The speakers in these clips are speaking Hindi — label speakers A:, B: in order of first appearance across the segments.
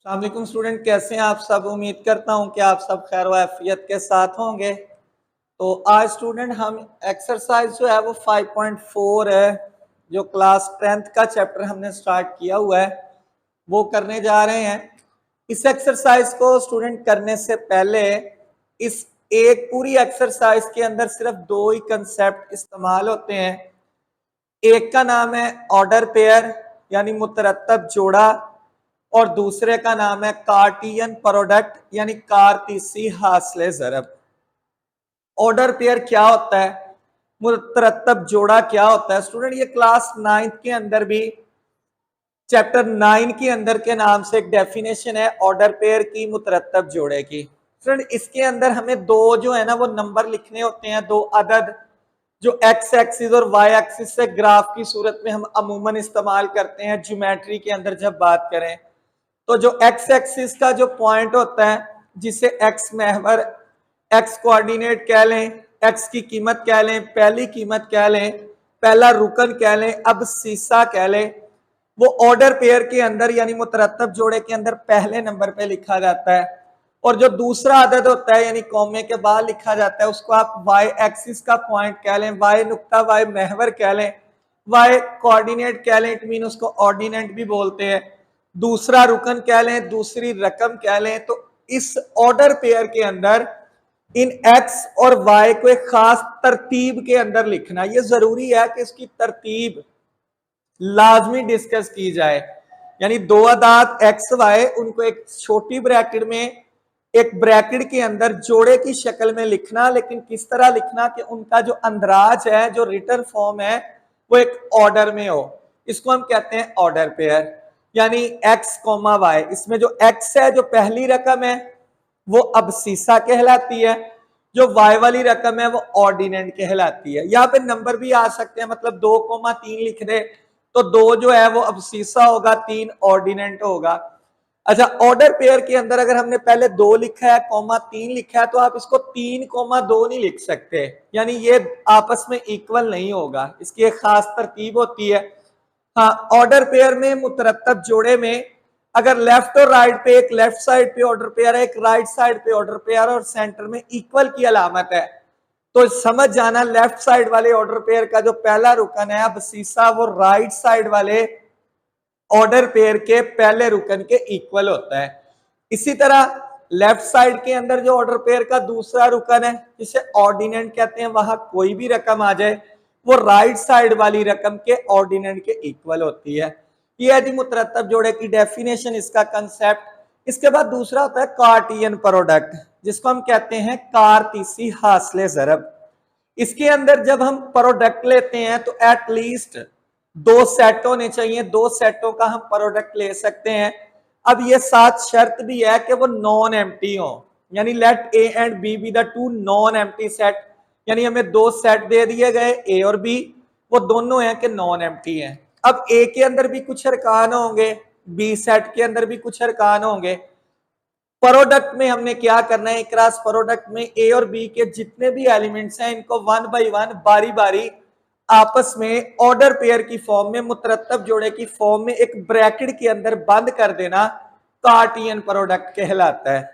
A: अस्सलाम वालेकुम स्टूडेंट, कैसे हैं आप सब। उम्मीद करता हूं कि आप सब खैर वाफियत के साथ होंगे। तो आज स्टूडेंट हम एक्सरसाइज जो है वो 5.4 है, जो क्लास 10th का चैप्टर हमने स्टार्ट किया हुआ है वो करने जा रहे हैं। इस एक्सरसाइज को स्टूडेंट करने से पहले इस एक पूरी एक्सरसाइज के अंदर सिर्फ दो ही कंसेप्ट इस्तेमाल होते हैं। एक का नाम है ऑर्डर पेयर यानी मुतरत्तब जोड़ा, और दूसरे का नाम है कार्टियन प्रोडक्ट यानी कारतीसी हासिले ज़रब। ऑर्डर पेयर क्या होता है, मुतरत्तब जोड़ा क्या होता है स्टूडेंट, ये क्लास 9th के अंदर भी चैप्टर 9 के अंदर के नाम से एक डेफिनेशन है ऑर्डर पेयर की, मुतरत्तब जोड़े की। स्टूडेंट इसके अंदर हमें दो जो है ना वो नंबर लिखने होते हैं, दो अदद, जो एक्स एक्सिस और वाई एक्सिस से ग्राफ की सूरत में हम अमूमन इस्तेमाल करते हैं ज्योमेट्री के अंदर जब बात करें। तो जो एक्स एक्सिस का जो पॉइंट होता है जिसे एक्स महवर, एक्स कोऑर्डिनेट कह लें, एक्स की कीमत कह लें, पहली कीमत कह लें, पहला रुकन कह लें, अब सीसा कह लें, वो ऑर्डर पेयर के अंदर यानी मुतरत्तब जोड़े के अंदर पहले नंबर पे लिखा जाता है। और जो दूसरा अदद होता है यानी कौमे के बाद लिखा जाता है उसको आप वाई एक्सिस का पॉइंट कह लें, वाई नुक्ता, वाई महवर कह लें, वाई कोऑर्डिनेट कह लें, इट मीन उसको ऑर्डिनेट भी बोलते हैं, दूसरा रुकन कह लें, दूसरी रकम कह लें। तो इस ऑर्डर पेयर के अंदर इन एक्स और वाई को एक खास तरतीब के अंदर लिखना, ये जरूरी है कि इसकी तरतीब लाजमी डिस्कस की जाए। यानी दो अदाद एक्स वाई, उनको एक छोटी ब्रैकेट में, एक ब्रैकेट के अंदर जोड़े की शक्ल में लिखना, लेकिन किस तरह लिखना कि उनका जो अंदराज है, जो रिटर्न फॉर्म है, वो एक ऑर्डर में हो। इसको हम कहते हैं ऑर्डर पेयर। यानी एक्स कोमा वाई, इसमें जो एक्स है जो पहली रकम है वो अब सीसा कहलाती है, जो वाई वाली रकम है वो ऑर्डिनेंट कहलाती है। यहाँ पे नंबर भी आ सकते हैं, मतलब 2,3 लिख दे तो 2 जो है वो अब सीसा होगा, 3 ऑर्डिनेंट होगा। अच्छा, ऑर्डर पेयर के अंदर अगर हमने पहले 2 लिखा है, कॉमा 3 लिखा है, तो आप इसको 3,2 नहीं लिख सकते, यानी ये आपस में इक्वल नहीं होगा, इसकी एक खास तरतीब होती है। हाँ, ऑर्डर पेयर में, मुतरत्तब जोड़े में, अगर लेफ्ट और राइट पे, एक लेफ्ट साइड पे ऑर्डर पेयर है, एक राइट साइड पे ऑर्डर पेयर और सेंटर में इक्वल की अलामत है, तो समझ जाना लेफ्ट साइड वाले ऑर्डर पेयर का जो पहला रुकन है अब सीसा, वो राइट साइड वाले ऑर्डर पेयर के पहले रुकन के इक्वल होता है। इसी तरह लेफ्ट साइड के अंदर जो ऑर्डर पेयर का दूसरा रुकन है जिसे ऑर्डिनेंट कहते हैं, वहां कोई भी रकम आ जाए वो राइट साइड वाली रकम के ऑर्डिनेंट के इक्वल होती है। ये है जी मुतरत्तब जोड़े की डेफिनेशन, इसका कंसेप्ट। इसके बाद दूसरा होता है कार्टियन प्रोडक्ट, जिसको हम कहते हैं कारतीसी हासिले ज़रब। इसके अंदर जब हम प्रोडक्ट लेते हैं तो एटलीस्ट 2 सेट होने चाहिए, 2 सेटों का हम प्रोडक्ट ले सकते हैं। अब ये साथ शर्त भी है कि वो नॉन एम्प्टी हो, यानी let A and B be the 2 non empty set, यानी हमें 2 सेट दे दिए गए ए और बी, वो दोनों हैं कि नॉन एम्प्टी हैं। अब ए के अंदर भी कुछ अरकान होंगे, बी सेट के अंदर भी कुछ अरकान होंगे। प्रोडक्ट में हमने क्या करना है, क्रॉस प्रोडक्ट में ए और बी के जितने भी एलिमेंट्स हैं इनको 1 बाई 1 बारी बारी आपस में ऑर्डर पेयर की फॉर्म में, मुतरत्तब जोड़े की फॉर्म में एक ब्रैकेट के अंदर बंद कर देना, कार्टियन प्रोडक्ट कहलाता है।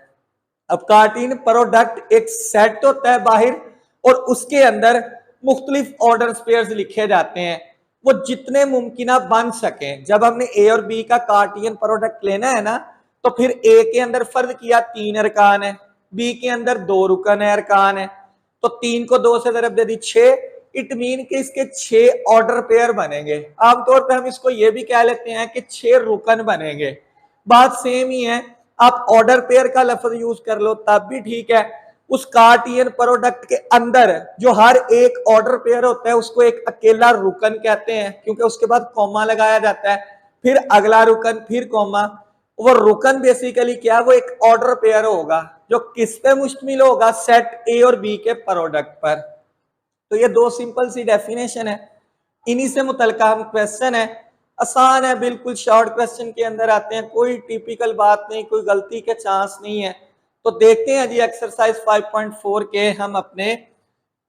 A: अब कार्टियन प्रोडक्ट एक सेट होता है बाहर, और उसके अंदर मुख्तलिफ ऑर्डर पेयर्स लिखे जाते हैं, वो जितने मुमकिन बन सके। जब हमने ए और बी का कार्टियन प्रोडक्ट लेना है ना, तो फिर ए के अंदर फर्ज किया 3 अरकान है, बी के अंदर 2 रुकन है, अरकान है, तो 3 को 2 से ज़रब दे दी 6, इट मीन कि इसके 6 ऑर्डर पेयर बनेंगे। आमतौर पे हम इसको ये भी कह लेते हैं कि 6 रुकन बनेंगे, बात सेम ही है। आप ऑर्डर पेयर का लफ्ज यूज कर लो तब भी ठीक है। उस कार्टियन प्रोडक्ट के अंदर जो हर एक ऑर्डर पेयर होता है उसको एक अकेला रुकन कहते हैं, क्योंकि उसके बाद कॉमा लगाया जाता है, फिर अगला रुकन, फिर कॉमा। वो रुकन बेसिकली क्या, वो एक ऑर्डर पेयर होगा जो किस पे मुश्तमिल होगा, सेट ए और बी के प्रोडक्ट पर। तो ये 2 सिंपल सी डेफिनेशन है, इन्हीं से मुतल्लिका हम क्वेश्चन है, आसान है बिल्कुल, शॉर्ट क्वेश्चन के अंदर आते हैं, कोई टिपिकल बात नहीं, कोई गलती के चांस नहीं है। तो देखते हैं जी एक्सरसाइज 5.4 के हम अपने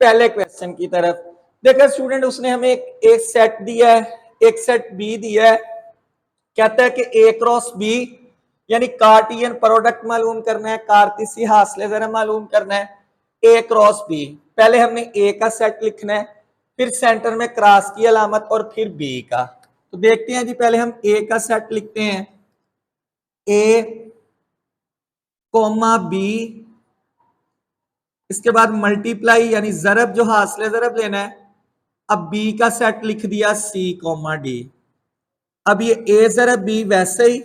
A: पहले क्वेश्चन की तरफ। देखिए स्टूडेंट, उसने हमें एक सेट दिया है, एक सेट बी दिया है, कहता है कि ए क्रॉस बी यानी कार्टियन प्रोडक्ट मालूम करना है, कार्तीसी हासिल ज़रब मालूम करना है, ए क्रॉस बी। पहले हमने ए का सेट लिखना है, फिर सेंटर में क्रॉस की अलामत और फिर बी का। तो देखते हैं जी, पहले हम ए का सेट लिखते हैं, ए कोमा बी, इसके बाद मल्टीप्लाई यानी जरब जो हासिल जरब लेना है। अब बी का सेट लिख दिया सी कोमा डी। अब ये ए जरब बी वैसे ही।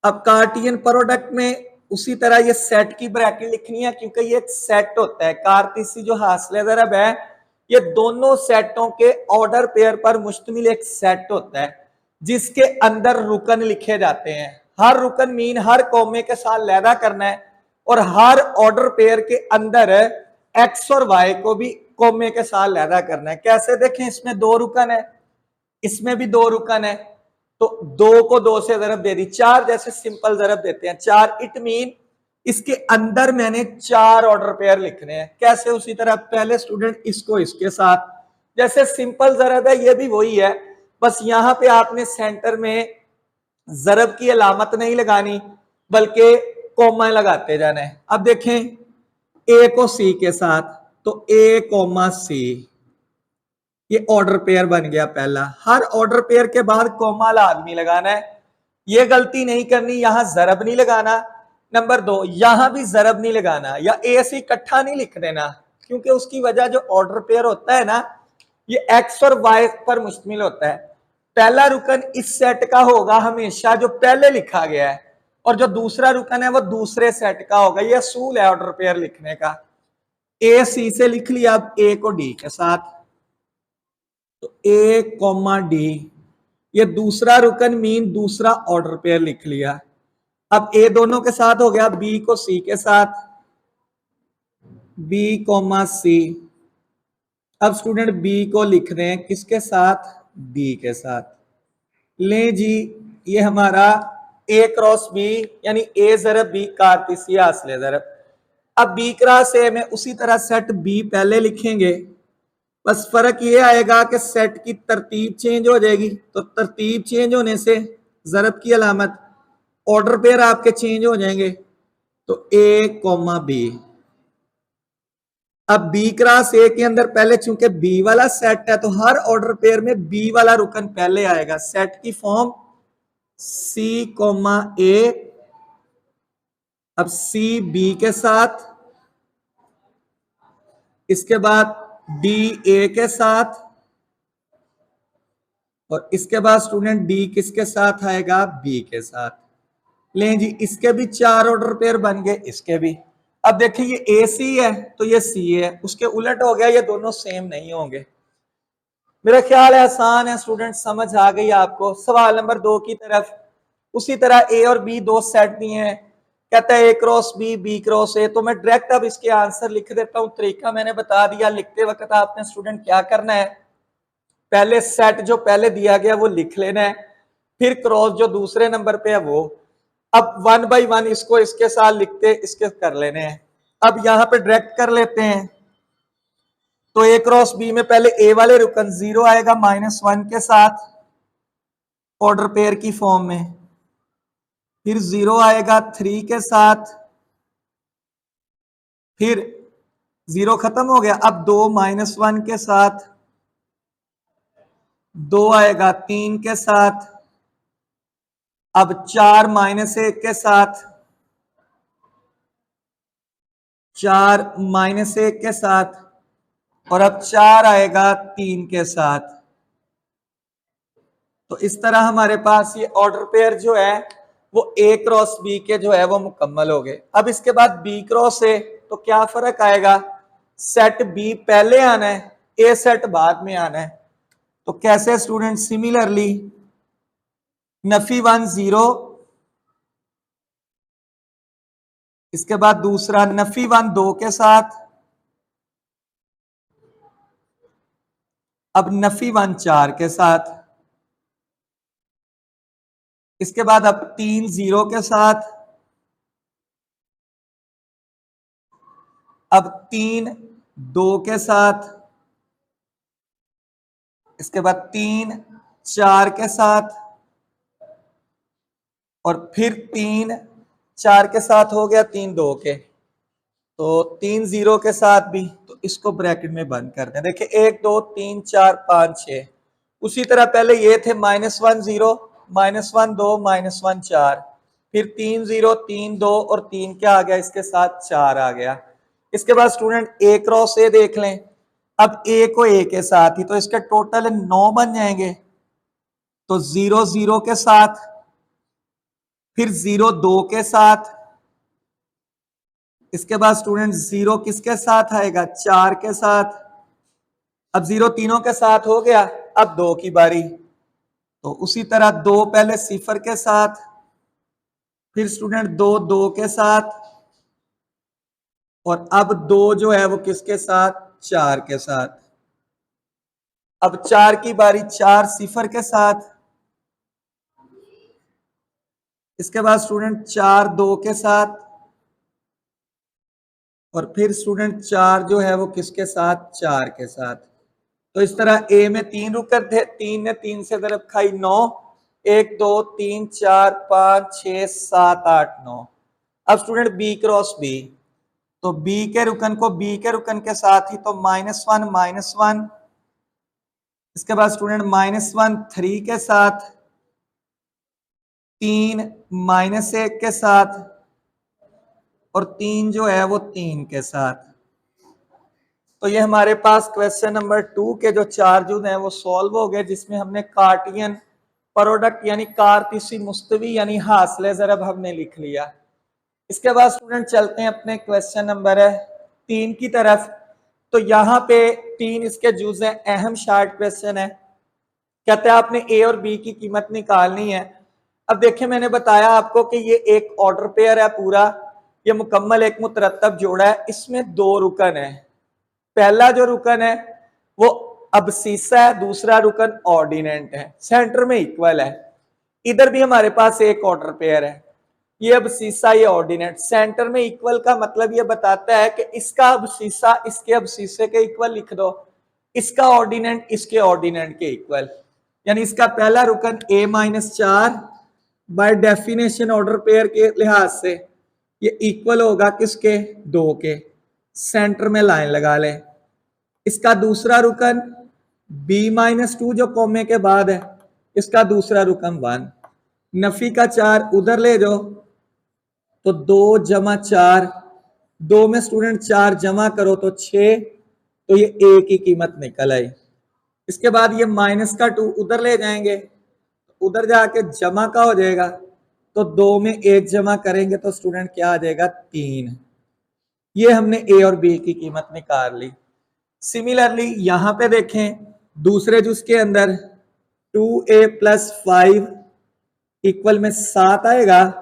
A: अब कार्टियन प्रोडक्ट में उसी तरह ये सेट की ब्रैकेट लिखनी है, क्योंकि ये एक सेट होता है। कार्तीसी जो हासिल ज़रब है ये दोनों सेटों के ऑर्डर पेयर पर मुश्तमिल एक सेट होता है, जिसके अंदर रुकन लिखे जाते हैं। हर रुकन मीन हर कौमे के साथ लैदा करना है, और हर ऑर्डर पेयर के अंदर एक्स और वाई को भी कौमे के साथ लैदा करना है। कैसे देखें, इसमें दो रुकन है, इसमें भी दो रुकन है, तो दो को दो से जरब दे दी, चार जैसे सिंपल जरब देते हैं चार। इट मीन इसके अंदर मैंने चार ऑर्डर पेयर लिखने हैं। कैसे, उसी तरह पहले स्टूडेंट इसको इसके साथ, जैसे सिंपल जरब है ये भी वही है, बस यहां पे आपने सेंटर में जरब की अलामत नहीं लगानी बल्कि कोमा लगाते जाना है। अब देखें ए को सी के साथ, तो ए कोमा सी, ये ऑर्डर पेयर बन गया पहला। हर ऑर्डर पेयर के बाद कोमा लाजमी लगाना है, ये गलती नहीं करनी, यहां जरब नहीं लगाना। नंबर दो, यहां भी जरब नहीं लगाना, या ए सी इकट्ठा नहीं लिख देना, क्योंकि उसकी वजह जो ऑर्डर पेयर होता है ना, ये एक्स और वाई पर मुश्तमिल होता है। पहला रुकन इस सेट का होगा हमेशा जो पहले लिखा गया है, और जो दूसरा रुकन है वो दूसरे सेट का होगा। यह असूल है ऑर्डर पेयर लिखने का। ए सी से लिख लिया, अब ए को डी के साथ, तो ए कॉमा डी, ये दूसरा रुकन मीन दूसरा ऑर्डर पेयर लिख लिया। अब ए दोनों के साथ हो गया, बी को सी के साथ, बी कॉमा सी। अब स्टूडेंट बी को लिख रहे हैं किसके साथ, डी के साथ। ले जी, ये हमारा ए क्रॉस बी यानी ए जरब बी कार्तीसी हासिल जरब। अब बी क्रॉस ए में उसी तरह सेट बी पहले लिखेंगे, बस फर्क ये आएगा कि सेट की तरतीब चेंज हो जाएगी। तो तरतीब चेंज होने से जरब की अलामत, ऑर्डर पेयर आपके चेंज हो जाएंगे। तो ए कोमा बी। अब बी क्रॉस ए के अंदर पहले चूंकि बी वाला सेट है, तो हर ऑर्डर पेयर में बी वाला रुकन पहले आएगा। सेट की फॉर्म सी कोमा ए, अब सी बी के साथ, इसके बाद डी ए के साथ, और इसके बाद स्टूडेंट डी किसके साथ आएगा, बी के साथ। लें जी, इसके भी चार ऑर्डर पेयर बन गए, इसके भी। अब देखिए ये ए सी है तो ये सी है, उसके उलट हो गया, ये दोनों सेम नहीं होंगे। मेरा ख्याल है आसान है स्टूडेंट, समझ आ गई आपको। सवाल नंबर 2 की तरफ। उसी तरह ए और बी दो सेट दिए हैं, कहता है A cross B, B cross A. तो मैं डायरेक्ट अब इसके आंसर लिख देता हूं, तरीका मैंने बता दिया। लिखते वक्त आपने स्टूडेंट क्या करना है, पहले सेट जो पहले दिया गया वो लिख लेना है, फिर क्रॉस जो दूसरे नंबर पे है वो। अब 1 बाई 1 इसको इसके साथ लिखते इसके कर लेने हैं। अब यहां पे डायरेक्ट कर लेते हैं, तो ए क्रॉस बी में पहले ए वाले रुकन 0 आएगा -1 के साथ ऑर्डर पेयर की फॉर्म में, फिर 0 आएगा 3 के साथ, फिर 0 खत्म हो गया। अब 2 -1 के साथ, 2 आएगा 3 के साथ, अब 4 -1 के साथ, 4 -1 के साथ, और अब 4 आएगा 3 के साथ। तो इस तरह हमारे पास ये ऑर्डर पेयर जो है वो ए क्रॉस बी के जो है वो मुकम्मल हो गए। अब इसके बाद बी क्रॉस ए, तो क्या फर्क आएगा, सेट बी पहले आना है, ए सेट बाद में आना है। तो कैसे स्टूडेंट, सिमिलरली नफी 1 0, इसके बाद दूसरा नफी 1 2 के साथ, अब नफी 1 4 के साथ, इसके बाद अब 3 0 के साथ, अब 3 2 के साथ, इसके बाद 3 4 के साथ, और फिर 3 4 के साथ हो गया, 3 2 के, तो 3 0 के साथ भी, तो इसको ब्रैकेट में बंद कर दें। देखिए 1 2 3 4 5 6। उसी तरह पहले ये थे -1 0 -1 2 -1 4, फिर 3 0 3 2 और 3 क्या आ गया इसके साथ, 4 आ गया। इसके बाद स्टूडेंट ए क्रॉस ए देख लें। अब ए को ए के साथ ही, तो इसके टोटल 9 बन जाएंगे। तो 0 0 के साथ, फिर 0 2 के साथ, इसके बाद स्टूडेंट 0 किसके साथ आएगा, 4 के साथ। अब 0 तीनों के साथ हो गया, अब 2 की बारी, तो उसी तरह 2 पहले 0 के साथ, फिर स्टूडेंट 2 2 के साथ, और अब 2 जो है वो किसके साथ, 4 के साथ। अब 4 की बारी, 4 0 के साथ, इसके बाद स्टूडेंट 4 2 के साथ, और फिर स्टूडेंट 4 जो है वो किसके साथ, 4 के साथ। तो इस तरह ए में 3 रुकन थे, 3 ने 3 से दरब खाई 9, 1 2 3 4 5 6 7 8 9। अब स्टूडेंट बी क्रॉस बी, तो बी के रुकन को बी के रुकन के साथ ही, तो -1 -1, इसके बाद स्टूडेंट -1 3 के साथ, 3 -1 के साथ, और 3 जो है वो 3 के साथ। तो ये हमारे पास क्वेश्चन नंबर 2 के जो चार्जेस हैं वो सॉल्व हो गए, जिसमें हमने कार्टियन प्रोडक्ट यानी कारतीसी मुस्तवी यानी हासिल ज़रब हमने लिख लिया। इसके बाद स्टूडेंट चलते हैं अपने क्वेश्चन नंबर 3 की तरफ। तो यहाँ पे 3 इसके जुज़ हैं, अहम शार्ट क्वेश्चन है। कहते हैं आपने ए और बी की कीमत निकालनी है। अब देखिए मैंने बताया आपको कि ये एक ऑर्डर पेयर है पूरा, ये मुकम्मल एक मुतरत्तब जोड़ा है, इसमें 2 रुकन है। पहला जो रुकन है वो अबसीसा है, दूसरा रुकन ऑर्डिनेंट है, सेंटर में इक्वल है। इधर भी हमारे पास एक ऑर्डर पेयर है, ये अबसीसा ये ऑर्डिनेंट। सेंटर में इक्वल का मतलब ये बताता है कि इसका अबसीसा इसके अबसीसे के इक्वल लिख दो, इसका ऑर्डिनेंट इसके ऑर्डिनेंट के इक्वल। यानी इसका पहला रुकन a-4 by definition order pair के लिहाज से ये इक्वल होगा किसके, 2 के। सेंटर में लाइन लगा ले। इसका दूसरा रुकन b-2 जो कॉमे के बाद है, इसका दूसरा रुकन 1। नफी का 4 उधर ले जाओ, तो 2 जमा 4, 2 में स्टूडेंट 4 जमा करो तो 6, तो ये a की कीमत निकल आई। इसके बाद ये -2 उधर ले जाएंगे, उधर जाके जमा का हो जाएगा, तो 2 में 1 जमा करेंगे तो स्टूडेंट क्या आ जाएगा, 3। ये हमने ए और बी की कीमत निकाल ली। सिमिलरली यहां पे देखें दूसरे जुज के अंदर 2a + 5 इक्वल में 7 आएगा,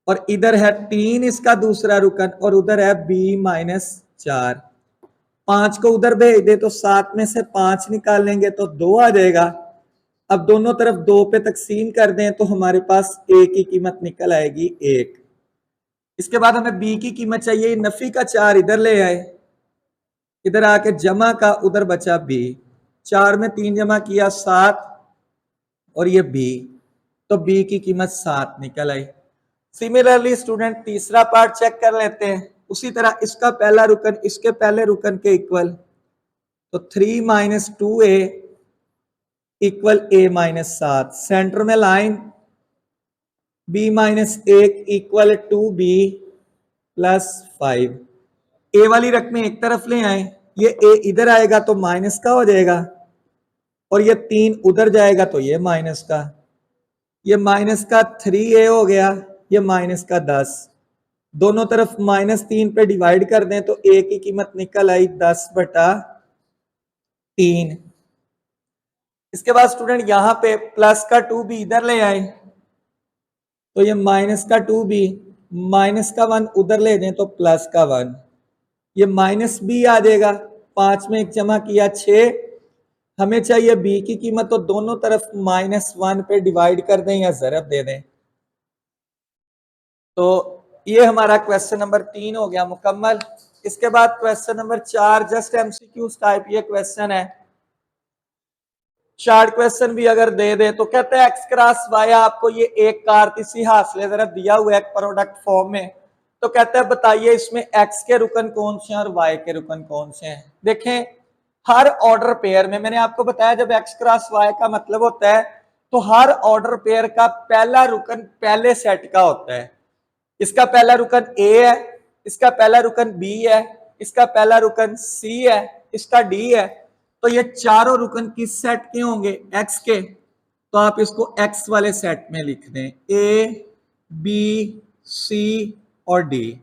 A: और इधर है 3 इसका दूसरा रुकन, और उधर है b-4। 5 को उधर भेज दे तो 7 में से 5 निकाल लेंगे तो 2 आ जाएगा। अब दोनों तरफ 2 पे तकसीम कर दें तो हमारे पास a की कीमत निकल आएगी 1। इसके बाद हमें b की कीमत चाहिए, नफी का 4 इधर ले आए, इधर आके जमा का, उधर बचा b। 4 में 3 जमा किया 7, और ये b, तो b की कीमत 7 निकल आई। सिमिलरली स्टूडेंट तीसरा पार्ट चेक कर लेते हैं। उसी तरह इसका पहला रुकन इसके पहले रुकन के इक्वल, तो 3 - 2a इक्वल a-7। सेंटर में लाइन b-1 इक्वल 2b + 5। ए वाली रकमें एक तरफ ले आए, ये ए इधर आएगा तो माइनस का हो जाएगा, और ये 3 उधर जाएगा तो ये माइनस का, ये माइनस का 3a हो गया, ये माइनस का 10। दोनों तरफ -3 पे डिवाइड कर दें तो a की कीमत निकल आई 10/3। इसके बाद स्टूडेंट यहां पे प्लस का 2b इधर ले आए, तो ये -2b, -1 उधर ले जाए तो +1, ये -b आ जाएगा। 5 में 1 जमा किया 6, हमें चाहिए b की कीमत, तो दोनों तरफ -1 पे डिवाइड कर दें या ज़रब दे दें। तो ये हमारा क्वेश्चन नंबर 3 हो गया मुकम्मल। इसके बाद question number 4 just MCQs type ये क्वेश्चन है। शॉर्ट क्वेश्चन भी अगर दे दे तो कहते हैं एक्स क्रॉस वाई, आपको ये एक कार्तीसी हासिल ज़रफ़ दिया हुआ है प्रोडक्ट फॉर्म में, तो कहते हैं बताइए इसमें एक्स के रुकन कौन से हैं और वाई के रुकन कौन से हैं। देखें हर ऑर्डर पेयर में मैंने आपको बताया जब एक्स क्रॉस वाई का मतलब होता है तो हर ऑर्डर पेयर का पहला रुकन पहले सेट का होता है। इसका पहला रुकन ए है, इसका पहला रुकन बी है, इसका पहला रुकन सी है, इसका डी है। तो ये चारों रुकन किस सेट के होंगे? एक्स के। तो आप इसको एक्स वाले सेट में लिख दें, ए बी सी और डी।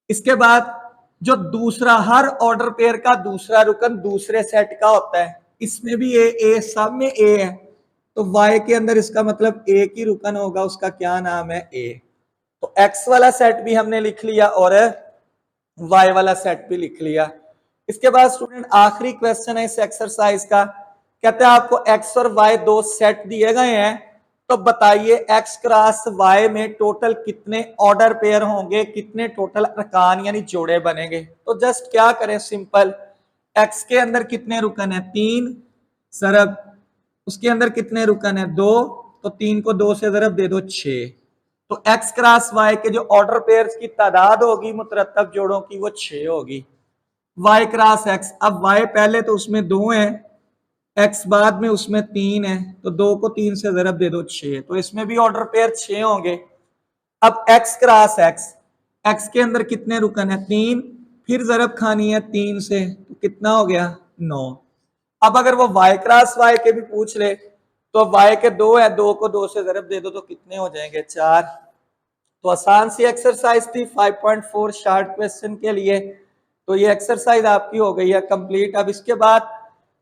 A: इसके बाद जो दूसरा हर ऑर्डर पेयर का दूसरा रुकन दूसरे सेट का होता है, इसमें भी ए सब में ए है, तो वाई के अंदर इसका मतलब ए की रुकन होगा, उसका क्या नाम है? ए। तो एक्स वाला सेट भी हमने लिख लिया और वाई वाला सेट भी लिख लिया। इसके बाद स्टूडेंट आखिरी क्वेश्चन है इस एक्सरसाइज का, कहते हैं आपको एक्स और वाई दो सेट दिए गए हैं, तो बताइए एक्स क्रॉस वाई में टोटल कितने ऑर्डर पेयर होंगे, कितने टोटल अरकान यानी जोड़े बनेंगे। तो जस्ट क्या करें, सिंपल, एक्स के अंदर कितने रुकन है? 3 ज़रब उसके अंदर कितने रुकन है? 2, तो 3 को 2 से ज़रब दे दो 6। तो एक्स क्रॉस वाई के जो ऑर्डर पेयर्स की तादाद होगी मुतरतब जोड़ों की वो 6 होगी। वाई क्रॉस एक्स, अब वाई पहले तो उसमें 2 है, एक्स बाद में उसमें 3 है, तो 2 को 3 से ज़रब दे दो 6, तो इसमें भी ऑर्डर पेयर 6 होंगे। अब एक्स क्रॉस एक्स, एक्स के अंदर कितने रुकन है? 3, फिर ज़रब खानी है 3 से, तो कितना हो गया? 9। अब अगर वो वाई क्रॉस वाई के भी पूछ ले तो वाई के 2 है, 2 को 2 से ज़रब दे दो तो कितने हो जाएंगे? 4। तो आसान सी एक्सरसाइज थी 5.4 शॉर्ट क्वेश्चन के लिए। तो ये एक्सरसाइज आपकी हो गई है कंप्लीट। अब इसके बाद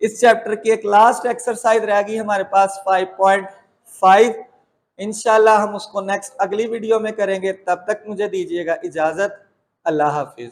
A: इस चैप्टर की एक लास्ट एक्सरसाइज रह गई हमारे पास 5.5। इंशाल्लाह हम उसको नेक्स्ट अगली वीडियो में करेंगे। तब तक मुझे दीजिएगा इजाजत। अल्लाह हाफिज।